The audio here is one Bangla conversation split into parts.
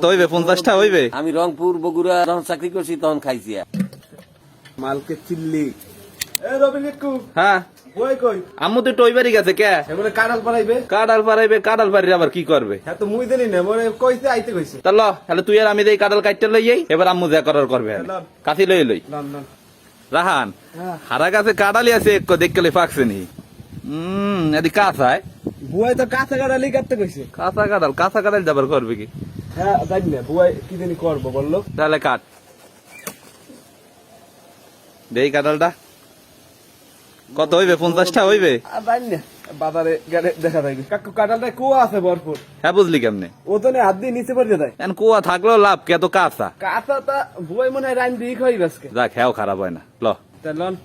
হইবে? 50টা হইবে? আমি রংপুর বগুড়া যখন চাকরি করছি তখন খাইছি। মালকে চিল্লি এ রবিনিকু হ্যাঁ কই কই আম্মু তো টইবারি গেছে কে? এবারে কাঁঠাল পাড়াইবে। কাঁঠাল পারাইবে? কাঁঠাল পারি আবার কি করবে? হ্যাঁ তো মুই দেনি না মনে কইতে আইতে কইছে। তা ল তাহলে তুই আর আমি দেই কাঁঠাল কাটতে লই যাই, এবার আম্মু যা করার করবে। কাছি লই লই লন লন রাহান হ্যাঁ হারা গাছে কাঁঠালি আছে এক দেখলে পাকছে নি। এদি কাঁচায় বুয়াই তো কাঁচা কাঁঠালই কাটতে কইছে। কাঁচা কাঁঠাল যাবার করবে কি? হ্যাঁ জানি না বুয়াই কি জানি করবো বললো। তাহলে কাট দেই কাঁঠালটা। কত হইবে? 50টা হইবে? জানি না বাজারে গেলে দেখা যায়। কাকু কাঁঠালটা কুয়া আছে ভরপুর। হ্যাঁ বুঝলি কেমনে? ওজনে হাত দিয়ে নিচে পড়ে যায়। এখন কুয়া থাকলেও লাভ কে? তো কাঁচা কাঁচাটা বুয়াই মনে হয় রাইন দিয়ে খাই আজকে। যাক হ্যাঁ খারাপ হয় না। ল তা লন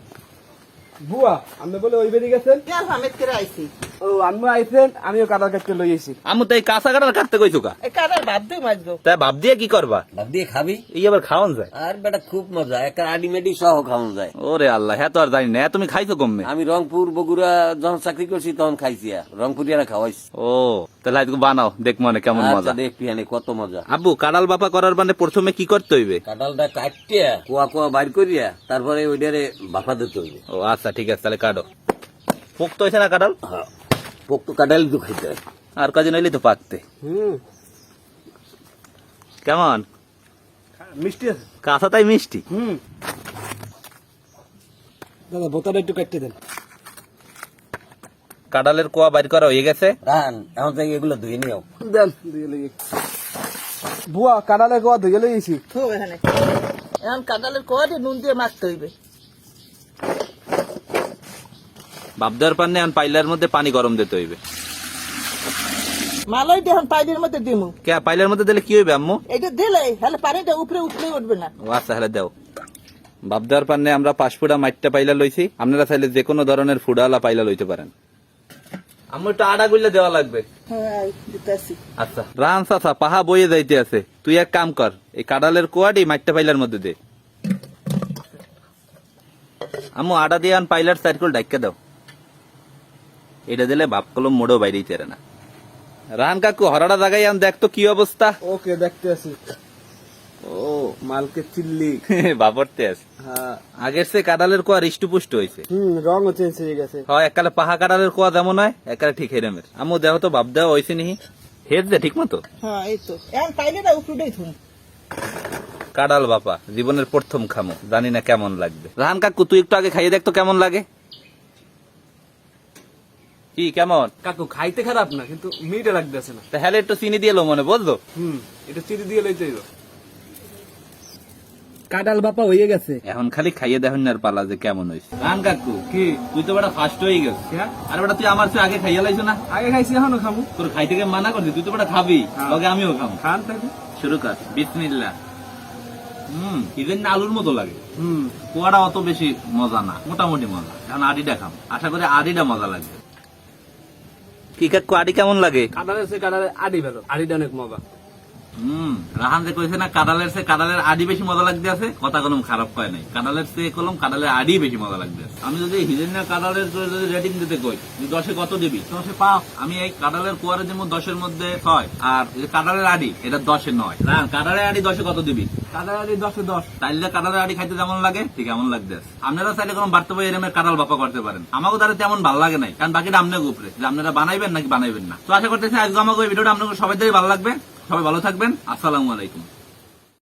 বুয়া আপনি বলে ওই বেরিয়ে গেছেন। হামেদ করে আইছি। ও আমি আইছেন আমিও কাঁঠাল কাটতে লই আইছি। আম্মু তো এই কাঁচা কাঁঠাল কাটতে কইছো কা? এই কাঁঠাল ভাত দিয়ে মাছবো। তাই ভাব দিয়ে কি করবা? ভাব দিয়ে খাবি এই আবার খাওয়ান যায়? আর বেটা খুব মজা, একটা আডিমেডি সহ খাওয়ানো যায়। ওরে আল্লাহ, হ্যাঁ তো আর জানি না। তুমি খাইছো কমে? আমি রংপুর বগুড়া যখন চাকরি করছি তখন খাইছি। রংপুরিয়ানা খাওয়াইছি। ও তাহলে আজকে বানাও দেখ মনে কেমন মজা। আচ্ছা দেখবি হানি কত মজা। আব্বু কাঁঠাল বাপা করার মানে প্রথমে কি করতে হইবে? কাঁঠালটা কাটিয়া কুয়া কুয়া বাইর করিয়া তারপরে ওইটারে বাফা দিতে হইবে। ও আচ্ছা ঠিক আছে, তাহলে কাটো। পোক্ত হয়েছে না কাঁঠাল? হ্যাঁ পোক্ত কাঁঠাল তো খাইতে হয়। আর কদিন হইলে তো পাকতে। কেমন মিষ্টি আছে। কাঁচা তাই মিষ্টি। দাদা বোতলটা একটু কাটতে দেন। কাঁঠালের কোয়া বাইর করা হয়ে গেছে। রান এখন থেকে এগুলো ধুয়ে নিও। দেন দিয়ে লই। বুয়া কাঁঠালের গোয়া ধুয়ে লই আইছি। তো এখানে এখন কাঁঠালের কোয়া দিয়ে নুন দিয়ে মাখতে হইবে। ভাব দেওয়ার পান্নে এখন পাইলার মধ্যে পানি গরম দিতে হইবে। মালাই দিয়ে এখন পাইলের মধ্যে দিমু। কে পাইলার মধ্যে দিলে কি হইবে আম্মু? এটা দিলে তাহলে পানিটা উপরে উপরে উঠবে না। ও আচ্ছা হলে দাও। ভাব দেওয়ার পান্নে আমরা 5 ফুটা মাইটটা পাইলা লইছি। আপনারা চাইলে যে কোনো ধরনের ফুডালা পাইলা লইতে পারেন। আম্মু একটু আটা গুলা দেওয়া লাগবে। হ্যাঁ দিতেছি। আচ্ছা রান চাচা পাহা বইয়ে যাইতে আছে, তুই এক কাম কর, এই কাঁঠালের কোয়াটি মাইটটা পাইলার মধ্যে দে। আম্মু আটা দিয়ে আন পাইলার সাইকেল ডাইকা দাও। এটা দিলে ভাব কলম মোড়েও বাইরেই তেরে না। রান কাকু হরাটা জায়গায় আন দেখ তো কি অবস্থা। ওকে দেখতে আছি। ও মালকে চিল্লি বাপরতে আছে। হ্যাঁ আগের সে কাঁঠালের কোয়া হৃষ্টপুষ্ট হয়েছে। রঙও চেঞ্জ হয়ে গেছে। হয় এককালে পাহা কাঁঠালের কোয়া যেমন হয় এককালে ঠিক হেরেমের। আম্মু দেখো তো ভাব দেওয়া হয়েছে নি হের দে ঠিক মতো। হ্যাঁ এই তো এখন পাইলেটা উপরেই থুম। কাঁঠাল বাপা জীবনের প্রথম খামো, জানি না কেমন লাগবে। রাহান কাকু তুই একটু আগে খাইয়ে দেখতো কেমন লাগে। কি কেমন? কাকু খাইতে খারাপ না কিন্তু মিঠে লাগতেছে না। তাহলে একটু চিনি দিয়ে লো মনে বুঝলো। এটা চিনি দিয়ে লইতে হইব। কাঁঠাল বাপা হয়ে গেছে। এখন খালি খাইয়ে দেখুন আর পালা যে কেমন হয়েছে। রাহান কাকু কি তুই তো বেটা ফার্স্ট হয়ে গেছিস। আর বেটা তুই আমার চেয়ে আগে খাইয়ে লাইছো না? আগে খাইছি এখনো খাবো। তোর খাইতে গিয়ে মানা করছি, তুই তো বেটা খাবি লগে আমিও খাবো। খান তাকে। শুরু কর বিসমিল্লাহ। ইভেন আলুর মতো লাগে। কুয়াটা অত বেশি মজা না, মোটামুটি মজা। এখন আডিটা খাম, আশা করি আডিটা মজা লাগবে। কি কাকু আডি কেমন লাগে? কাঁঠালের সে কাঁঠালের আডি ভালো, আডিটা অনেক মজা। রাহান যে কইছে না কাঁঠালের সে কাঁঠালের আডি বেশি মজা লাগতে আছে, কথা কোনো খারাপ হয় নাই। কাঁঠালের সে কলম কাঁঠালের আডি বেশি মজা লাগতে আছে। আমি যদি হিরেন্যা কাঁঠালের যদি রেটিং দিতে কই 10-এ কত দিবি? 10-এ 5। আমি এই কাঁঠালের কুয়ারে দিব 10-এর মধ্যে 6। আর কাঁঠালের আডি এটা 10-এ 9। রাহান কাঁঠালের আডি 10-এ কত দিবি? কাঁঠালের আডি 10-এ 10। তাইলে কাঁঠালের আডি খাইতে যেমন লাগে ঠিক এমন লাগতে আছে। আপনারা চাইলে কোনো বাড়তে পারে এরমের কাঁঠাল বাপা করতে পারেন। আমাকে তারা তেমন ভালো লাগে নাই, কারণ বাকিটা আপনাকে উপরে যে আপনারা বানাইবেন নাকি বানাইবেন না। তো আশা করতেছি আজকে আমাকে ওই ভিডিওটা আপনাদের সবাই ভালো লাগবে। সবাই ভালো থাকবেন। আসসালামু আলাইকুম।